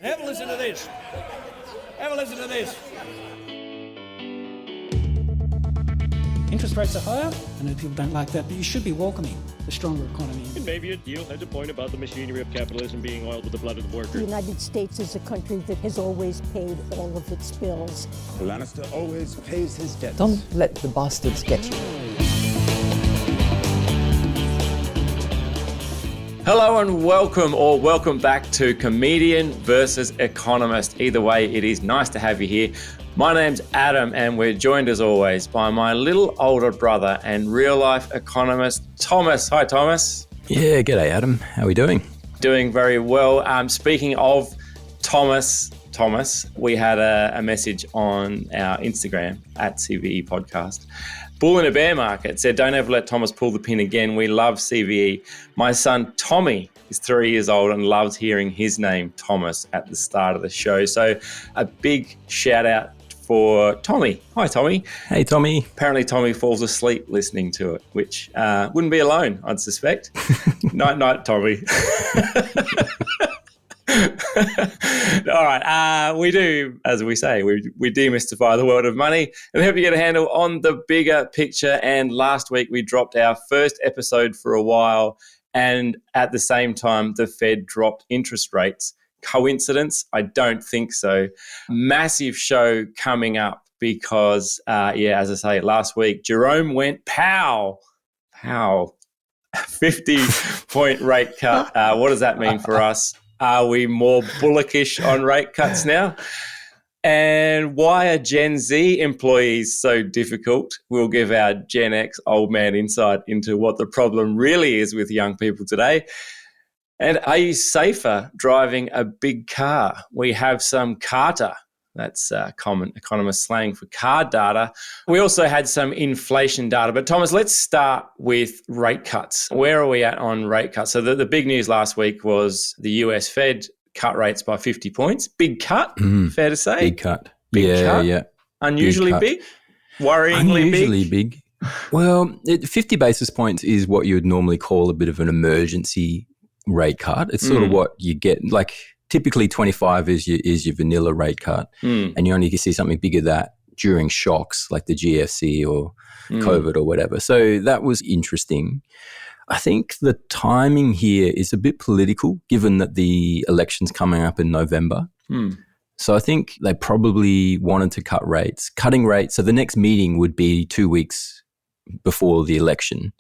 Have a listen to this. Have a listen to this. Interest rates are higher. I know people don't like that, but you should be welcoming the stronger economy. And maybe a deal has a point about the machinery of capitalism being oiled with the blood of the workers. The United States is a country that has always paid all of its bills. Lannister always pays his debts. Don't let the bastards get you. Hello and welcome back to Comedian versus Economist. Either way, it is nice to have you here. My name's Adam and we're joined as always by my little older brother and real-life economist, Thomas. Hi, Thomas. Yeah, g'day, Adam. How are we doing? Doing very well. Speaking of Thomas, we had a message on our Instagram at CVE Podcast. Bull in a bear market said, don't ever let Thomas pull the pin again. We love CVE. My son, Tommy, is 3 years old and loves hearing his name, Thomas, at the start of the show. So a big shout out for Tommy. Hi, Tommy. Hey, Tommy. Apparently Tommy falls asleep listening to it, which wouldn't be alone, I'd suspect. Night, Tommy. All right, we do, as we say, we demystify the world of money and we hope you get a handle on the bigger picture. And last week we dropped our first episode for a while, and at the same time the Fed dropped interest rates. Coincidence? I don't think so. Massive show coming up because, as I say, last week Jerome went pow, 50-point rate cut. What does that mean for us? Are we more bullish on rate cuts now? And why are Gen Z employees so difficult? We'll give our Gen X old man insight into what the problem really is with young people today. And are you safer driving a big car? We have some carta. That's common economist slang for car data. We also had some inflation data. But Thomas, let's start with rate cuts. Where are we at on rate cuts? So the big news last week was the US Fed cut rates by 50 points. Big cut, fair to say? Big cut. Big cut. Yeah. Unusually big? Worryingly Unusually big. Well, 50 basis points is what you would normally call a bit of an emergency rate cut. It's sort of what you get, like typically 25 is your vanilla rate cut, and you only see something bigger that during shocks like the GFC or COVID or whatever. So that was interesting. I think the timing here is a bit political given that the election's coming up in November. So I think they probably wanted to cut rates. Cutting rates, so the next meeting would be 2 weeks before the election.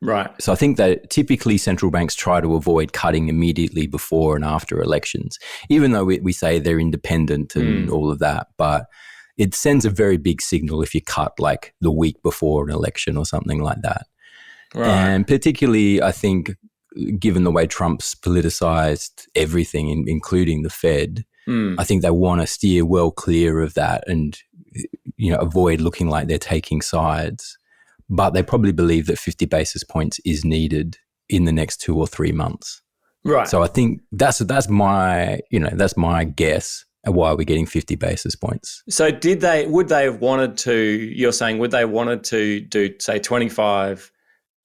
Right. So I think that typically central banks try to avoid cutting immediately before and after elections, even though we say they're independent and all of that. But it sends a very big signal if you cut like the week before an election or something like that. Right. And particularly, I think, given the way Trump's politicized everything, including the Fed, I think they want to steer well clear of that and, avoid looking like they're taking sides. But they probably believe that 50 basis points is needed in the next 2 or 3 months. Right. So I think that's my guess at why we're getting 50 basis points. So would they have wanted to, you're saying, would they wanted to do, say, 25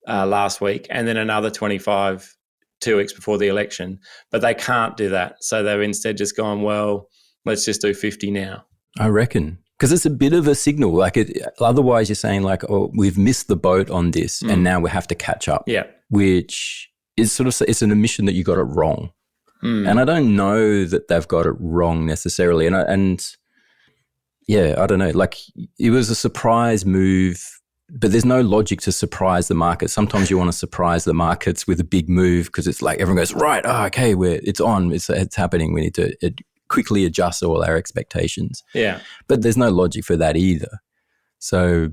last week and then another 25 2 weeks before the election, but they can't do that. So they've instead just gone, well, let's just do 50 now. I reckon. Because it's a bit of a signal. Otherwise you're saying like, oh, we've missed the boat on this and now we have to catch up. Yeah. Which is it's an admission that you got it wrong. And I don't know that they've got it wrong necessarily. I don't know. Like it was a surprise move, but there's no logic to surprise the market. Sometimes you want to surprise the markets with a big move because it's like everyone goes, right, okay, it's on, it's happening. We need to quickly adjust all our expectations. Yeah. But there's no logic for that either. So,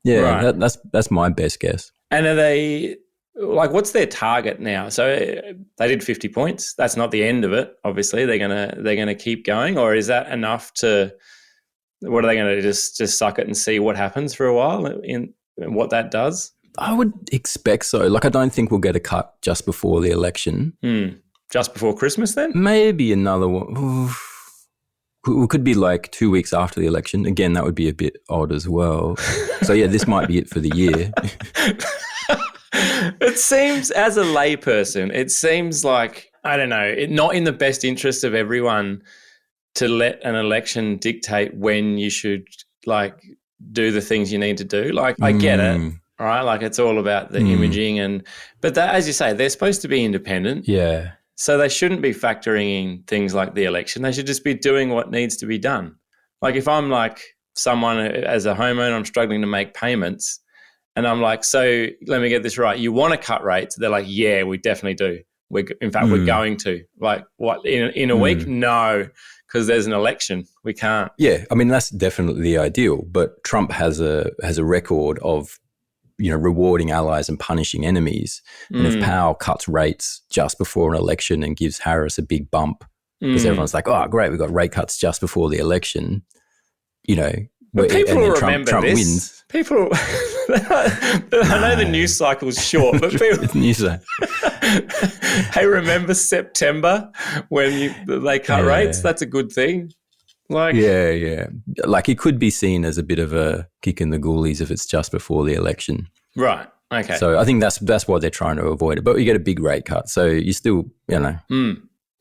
right. that's my best guess. And are they, like, what's their target now? So they did 50 points. That's not the end of it, obviously. They're gonna keep going, or is that enough to, what are they going to just suck it and see what happens for a while in what that does? I would expect so. Like, I don't think we'll get a cut just before the election. Just before Christmas then? Maybe another one. It could be like 2 weeks after the election. Again, that would be a bit odd as well. So, this might be it for the year. It seems, as a layperson, it seems like I don't know, not in the best interest of everyone to let an election dictate when you should do the things you need to do. I get it, right? It's all about the imaging but that, as you say, they're supposed to be independent. Yeah. So they shouldn't be factoring in things like the election. They should just be doing what needs to be done. If I'm someone as a homeowner, I'm struggling to make payments, and I'm so let me get this right. You want to cut rates? They're yeah, we definitely do. We're going to. What, in a week? No, because there's an election. We can't. Yeah, I mean, that's definitely the ideal. But Trump has a record of, rewarding allies and punishing enemies. And if Powell cuts rates just before an election and gives Harris a big bump, because everyone's oh, great, we've got rate cuts just before the election, but people will remember Trump this. Wins. People, I know the news cycle's short, but people, hey, remember September when they cut rates? That's a good thing. Yeah. It could be seen as a bit of a kick in the goalies if it's just before the election. Right. Okay. So I think that's why they're trying to avoid it. But you get a big rate cut, so you still, All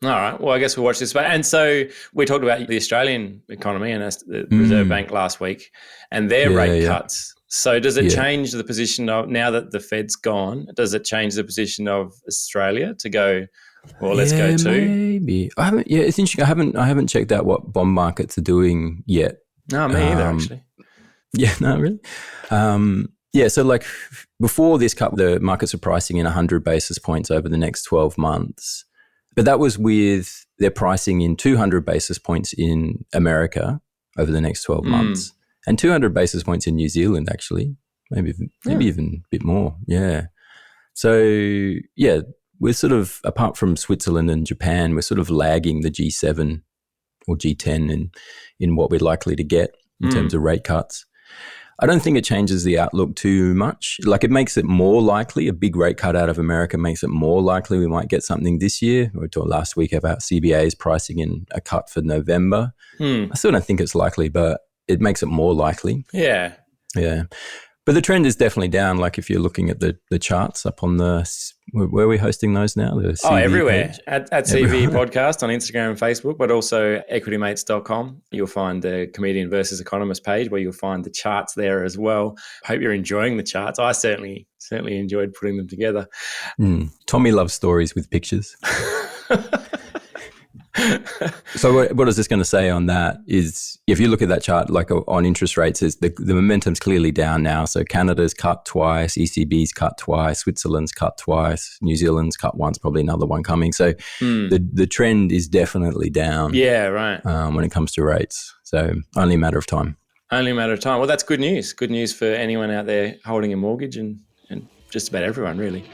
right. Well, I guess we'll watch this. And so we talked about the Australian economy and the Reserve Bank last week and their rate cuts. So does it change the position of, now that the Fed's gone, does it change the position of Australia to go, well, let's go to? Maybe. It's interesting. I haven't checked out what bond markets are doing yet. No, me either, actually. Yeah, no, really? So before this cut, the markets are pricing in 100 basis points over the next 12 months. But that was with their pricing in 200 basis points in America over the next 12 months and 200 basis points in New Zealand, actually, maybe even a bit more. Yeah. So, we're sort of, apart from Switzerland and Japan, we're sort of lagging the G7 or G10 in what we're likely to get in terms of rate cuts. I don't think it changes the outlook too much. It makes it more likely, a big rate cut out of America makes it more likely we might get something this year. We talked last week about CBA's pricing in a cut for November. I still don't think it's likely, but it makes it more likely. Yeah. Yeah. But the trend is definitely down. If you're looking at the charts up on where are we hosting those now? The CV everywhere. page? At CV Podcast on Instagram and Facebook, but also equitymates.com. You'll find the Comedian versus Economist page where you'll find the charts there as well. Hope you're enjoying the charts. I certainly enjoyed putting them together. Tommy loves stories with pictures. So what is this going to say on that is if you look at that chart, on interest rates, is the momentum's clearly down now. So Canada's cut twice, ECB's cut twice, Switzerland's cut twice, New Zealand's cut once, probably another one coming. So the trend is definitely down. Yeah, right. When it comes to rates. So only a matter of time. Only a matter of time. Well, that's good news. Good news for anyone out there holding a mortgage and just about everyone, really.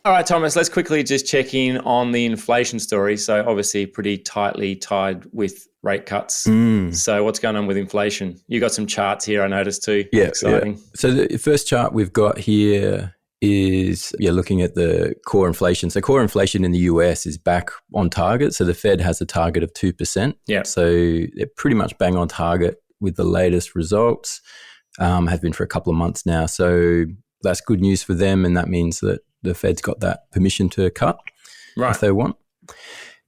All right, Thomas, let's quickly just check in on the inflation story. So obviously pretty tightly tied with rate cuts. So what's going on with inflation? You got some charts here, I noticed too. Yeah. Exciting. Yeah. So the first chart we've got here is looking at the core inflation. So core inflation in the US is back on target. So the Fed has a target of 2%. Yeah. So they're pretty much bang on target with the latest results, have been for a couple of months now. So that's good news for them, and that means that the Fed's got that permission to cut if they want.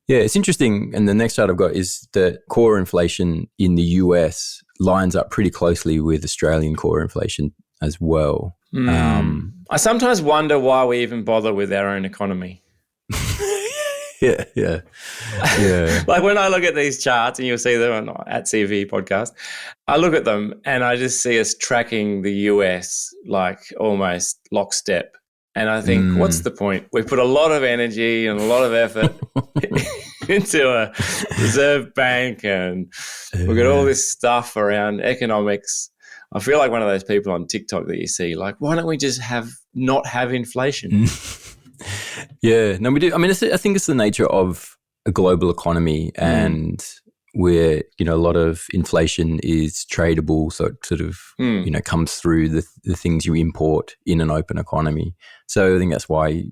Yeah, it's interesting. And the next chart I've got is that core inflation in the US lines up pretty closely with Australian core inflation as well. I sometimes wonder why we even bother with our own economy. Yeah. When I look at these charts, and you'll see them at CV Podcast, I look at them and I just see us tracking the US almost lockstep. And I think, what's the point? We put a lot of energy and a lot of effort into a reserve bank, and we've got all this stuff around economics. I feel like one of those people on TikTok that you see, why don't we just not have inflation? Yeah, no, we do. I mean, I think it's the nature of a global economy, and where, a lot of inflation is tradable, so it sort of, comes through the things you import in an open economy. So I think that's why,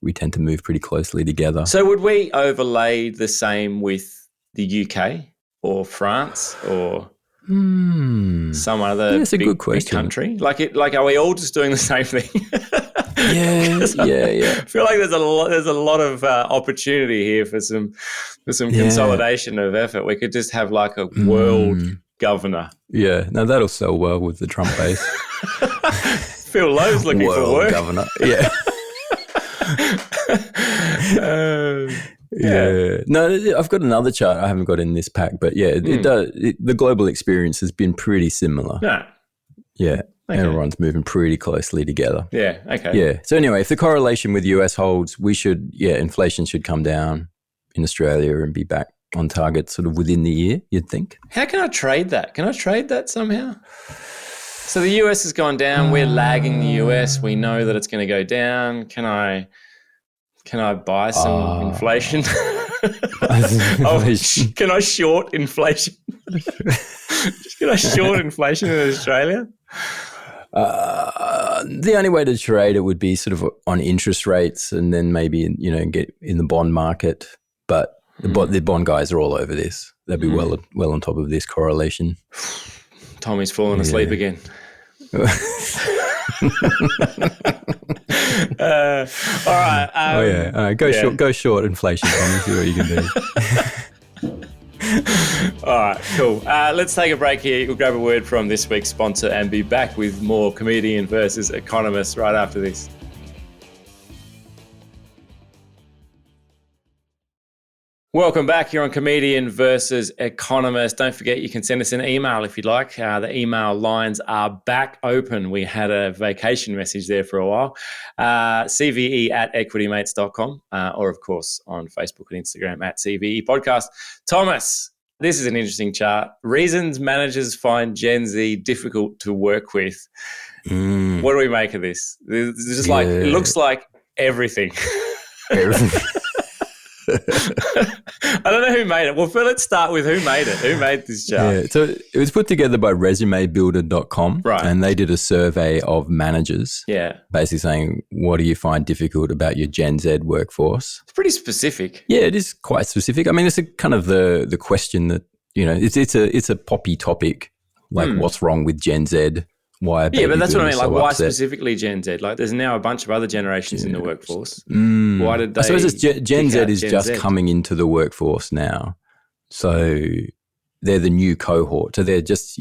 we tend to move pretty closely together. So would we overlay the same with the UK or France or some other good big question. country? Are we all just doing the same thing? I feel like there's a lot of opportunity here for some consolidation of effort. We could just have like a world governor. Yeah, no, that'll sell well with the Trump base. Phil Lowe's looking world for work. Governor. Yeah. Yeah. No, I've got another chart I haven't got in this pack, but yeah, it does. The global experience has been pretty similar. No. Yeah. Okay. Everyone's moving pretty closely together. Yeah. Okay. Yeah. So anyway, if the correlation with US holds, inflation should come down in Australia and be back on target sort of within the year, you'd think. How can I trade that? Can I trade that somehow? So the US has gone down. We're lagging the US. We know that it's going to go down. Can I buy some inflation? Can I short inflation? Can I short inflation in Australia? The only way to trade it would be sort of on interest rates, and then maybe get in the bond market. But the bond guys are all over this. They'll be well on top of this correlation. Tommy's fallen asleep again. All right. Go short inflation, Tommy. See what you can do. All right, cool. Let's take a break here. We'll grab a word from this week's sponsor and be back with more Comedian versus Economist right after this. Welcome back. You're on Comedian versus Economist. Don't forget you can send us an email if you'd like. The email lines are back open. We had a vacation message there for a while. CVE@equitymates.com or, of course, on Facebook and Instagram @CVE Podcast. Thomas, this is an interesting chart. Reasons managers find Gen Z difficult to work with. What do we make of this? It's just like, it looks like everything. I don't know who made it. Well, let's start with who made it. Who made this chart? Yeah, so it was put together by resumebuilder.com. Right. And they did a survey of managers. Yeah. Basically saying, what do you find difficult about your Gen Z workforce? It's pretty specific. Yeah, it is quite specific. I mean, it's a kind of the question that, it's a poppy topic. Like, what's wrong with Gen Z? Why? Yeah, but that's what I mean. Like, why upset? specifically Gen Z? Like, there's now a bunch of other generations in the workforce. Why did they? I suppose Gen Z is just Z? coming into the workforce now, so they're the new cohort. So they're just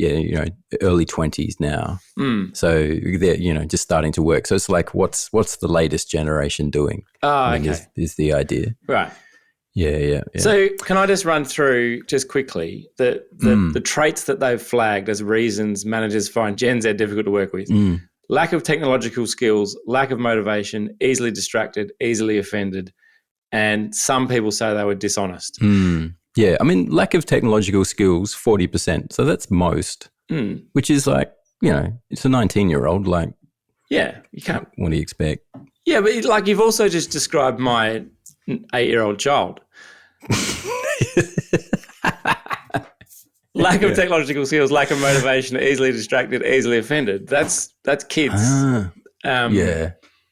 early 20s now. So they're just starting to work. So it's like, what's the latest generation doing? Okay. Is the idea. Right. Yeah. So can I just run through just quickly the traits that they've flagged as reasons managers find Gen Z difficult to work with? Lack of technological skills, lack of motivation, easily distracted, easily offended, and some people say they were dishonest. Yeah, I mean, lack of technological skills, 40%. So that's most, which is like, it's a 19-year-old. Like, yeah, you can't. What do you expect? Yeah, but like you've also just described my 8-year-old child. Lack of technological skills, lack of motivation, easily distracted, easily offended. That's kids. Yeah.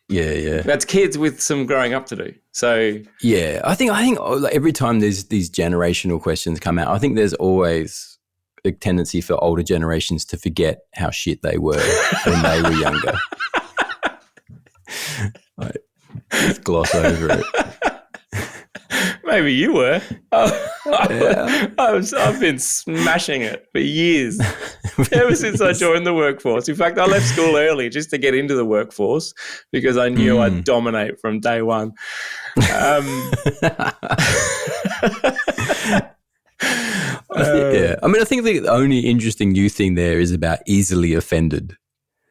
That's kids with some growing up to do. So yeah, I think every time there's these generational questions come out, I think there's always a tendency for older generations to forget how shit they were when they were younger. Just gloss over it. Maybe you were. I've been smashing it for years, ever since I joined the workforce. In fact, I left school early just to get into the workforce because I knew I'd dominate from day one. I think the only interesting new thing there is about easily offended.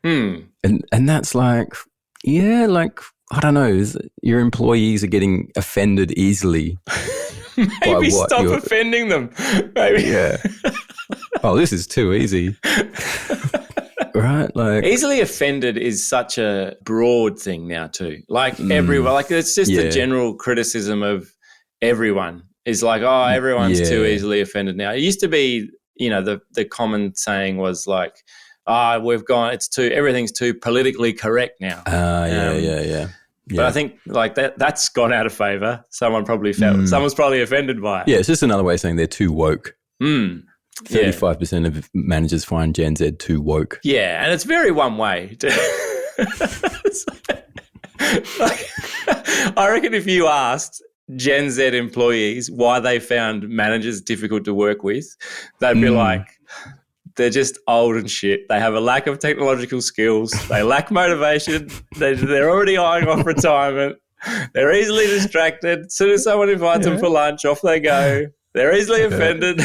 And that's like, I don't know, your employees are getting offended easily. Maybe stop offending them. Maybe. Yeah. Oh, this is too easy. Right? Like, easily offended is such a broad thing now too. Like everyone, like it's just a general criticism of everyone. Is like, oh, everyone's too easily offended now. It used to be, the common saying was like, everything's too politically correct now. Yeah. But I think like that's gone out of favour. Someone's probably offended by it. Yeah, it's just another way of saying they're too woke. 35% of managers find Gen Z too woke. Yeah, and it's very one way. Like, I reckon if you asked Gen Z employees why they found managers difficult to work with, they'd be like, they're just old and shit. They have a lack of technological skills. They lack motivation. They're already eyeing off retirement. They're easily distracted. As soon as someone invites them for lunch, off they go. They're easily offended.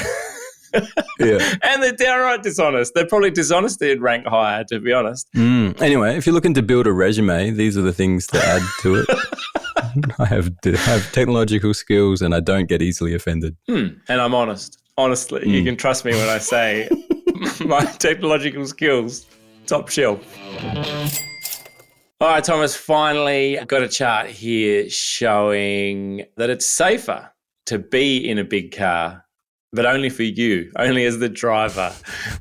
And they're downright dishonest. They're probably dishonesty would rank higher, to be honest. Anyway, if you're looking to build a resume, these are the things to add to it. I have technological skills and I don't get easily offended. And I'm honest. Honestly, you can trust me when I say my technological skills, top shelf. All right, Thomas, finally got a chart here showing that it's safer to be in a big car, but only for you, only as the driver.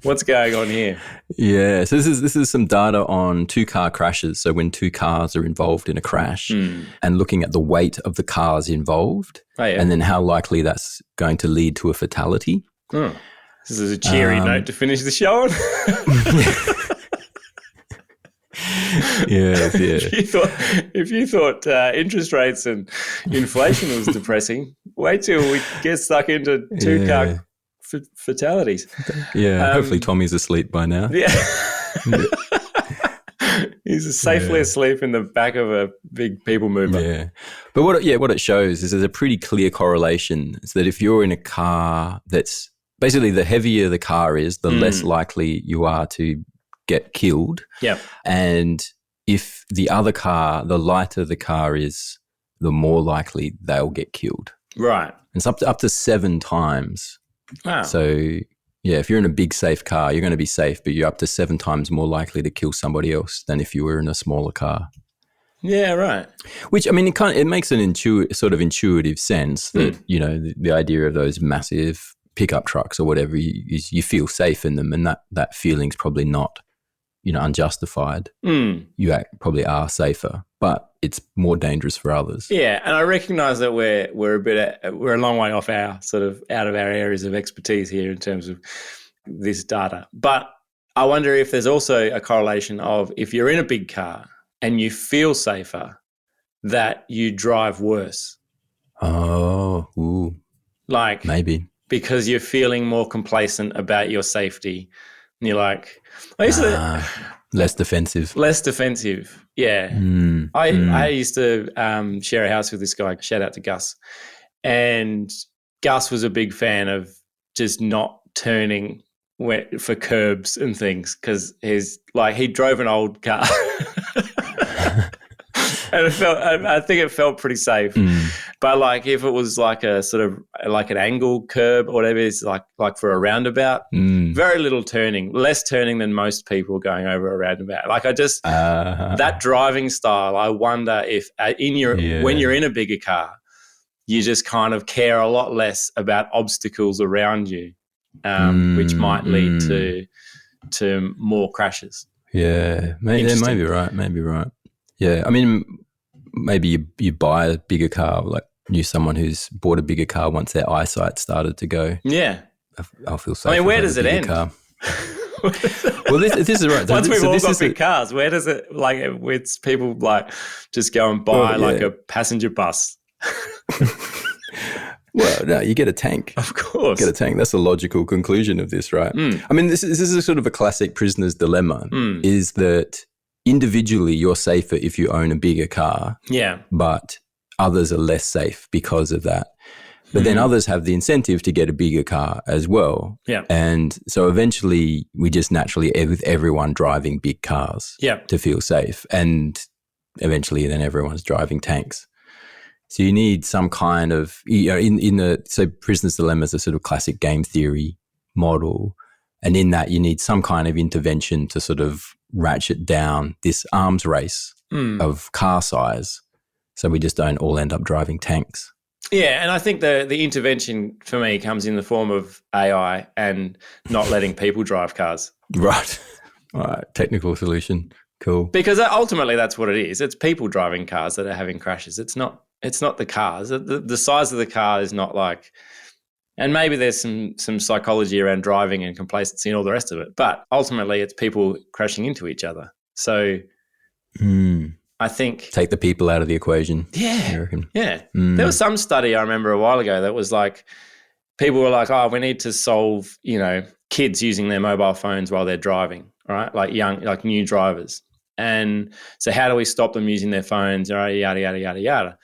What's going on here? Yeah, so this is some data on 2-car crashes. So when 2 cars are involved in a crash and looking at the weight of the cars involved and then how likely that's going to lead to a fatality. This is a cheery note to finish the show on. If you thought interest rates and inflation was depressing, wait till we get stuck into 2-car fatalities. Hopefully Tommy's asleep by now. He's safely asleep in the back of a big people mover. But what it shows is there's a pretty clear correlation. It's that if you're in a car that's basically the heavier the car is, the less likely you are to get killed. And if the other car, the lighter the car is, the more likely they'll get killed. Right. It's up to 7 times. Wow. So, if you're in a big safe car, you're going to be safe, but you're up to 7 times more likely to kill somebody else than if you were in a smaller car. Yeah, right. Which, I mean, it makes an intuitive sense that, the idea of those massive pickup trucks or whatever, you feel safe in them, and that feeling's probably not, unjustified. You probably are safer, but it's more dangerous for others. Yeah, and I recognise that we're a long way off our sort of out of our areas of expertise here in terms of this data. But I wonder if there's also a correlation of if you're in a big car and you feel safer, that you drive worse. Like maybe because you're feeling more complacent about your safety. And you're like, less defensive. Yeah. I used to share a house with this guy, shout out to Gus. And Gus was a big fan of just not turning for curbs and things because he drove an old car. And I think it felt pretty safe. But like if it was like a sort of like an angle curb or whatever, it's like for a roundabout, very little turning, less turning than most people going over a roundabout. Like that driving style, I wonder if when you're in a bigger car, you just kind of care a lot less about obstacles around you, which might lead to more crashes. Yeah, maybe right. Yeah, I mean, maybe you buy a bigger car, like knew someone who's bought a bigger car once their eyesight started to go. Yeah. I'll feel safe. I mean, where does it end? Well, this is right. Once we've all got big cars, where does it, like, it's people like just go and buy like a passenger bus? Well, no, you get a tank. Of course. Get a tank. That's the logical conclusion of this, right? I mean, this is a sort of a classic prisoner's dilemma, is that individually you're safer if you own a bigger car. Yeah. But others are less safe because of that. But then others have the incentive to get a bigger car as well. Yeah. And so eventually we just naturally, with everyone driving big cars to feel safe. And eventually then everyone's driving tanks. So you need some kind of, so prisoner's dilemma is a sort of classic game theory model. And in that you need some kind of intervention to sort of ratchet down this arms race of car size. So we just don't all end up driving tanks. Yeah, and I think the intervention for me comes in the form of AI and not letting people drive cars. Right. All right. Technical solution. Cool. Because ultimately that's what it is. It's people driving cars that are having crashes. It's not the cars. The size of the car is not like, and maybe there's some psychology around driving and complacency and all the rest of it. But ultimately it's people crashing into each other. So I think Take the people out of the equation. Yeah. I reckon. Yeah. There was some study I remember a while ago that was like, people were like, oh, we need to solve, kids using their mobile phones while they're driving, right? Like new drivers. And so how do we stop them using their phones, yada, yada, yada, yada.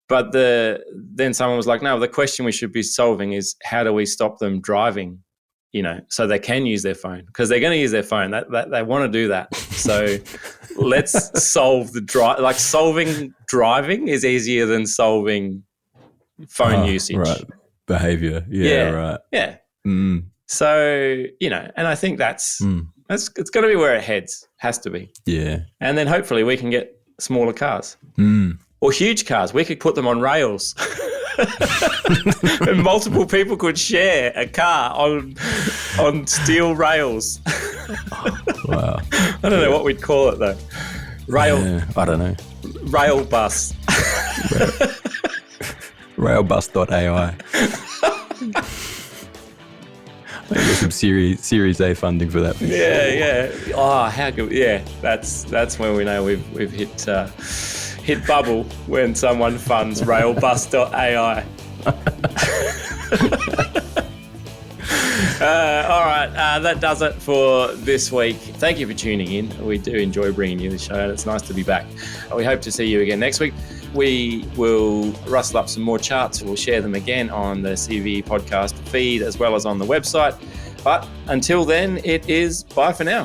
But then someone was like, no, the question we should be solving is how do we stop them driving, so they can use their phone, because they're going to use their phone. They want to do that. So let's solve solving driving is easier than solving phone usage. Right. Behavior. Yeah, right. Yeah. So, and I think it's got to be where it heads. Has to be. Yeah. And then hopefully we can get smaller cars. Or huge cars. We could put them on rails. And multiple people could share a car on steel rails. Wow. I don't know what we'd call it though. I don't know. Rail bus. Railbus.ai. I think there's some Series A funding for that. Yeah. Oh, how good. Yeah, that's when we know we've hit bubble, when someone funds railbus.ai. All right, that does it for this week. Thank you for tuning in. We do enjoy bringing you the show, and it's nice to be back. We hope to see you again next week. We will rustle up some more charts. We'll share them again on the CV podcast feed as well as on the website. But until then, it is bye for now.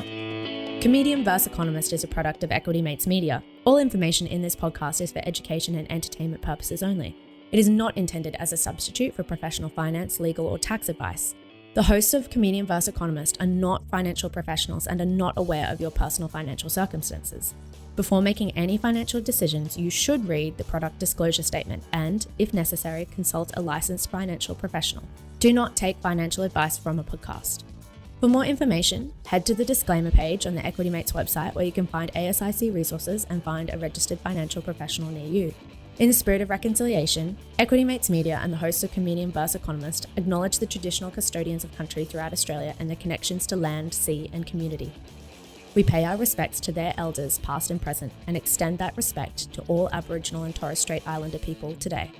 Comedian V Economist is a product of Equity Mates Media. All information in this podcast is for education and entertainment purposes only. It is not intended as a substitute for professional finance, legal, or tax advice. The hosts of Comedian V Economist are not financial professionals and are not aware of your personal financial circumstances. Before making any financial decisions, you should read the product disclosure statement and, if necessary, consult a licensed financial professional. Do not take financial advice from a podcast. For more information, head to the disclaimer page on the Equity Mates website, where you can find ASIC resources and find a registered financial professional near you. In the spirit of reconciliation, Equity Mates Media and the hosts of Comedian V Economist acknowledge the traditional custodians of country throughout Australia and their connections to land, sea, and community. We pay our respects to their elders, past and present, and extend that respect to all Aboriginal and Torres Strait Islander people today.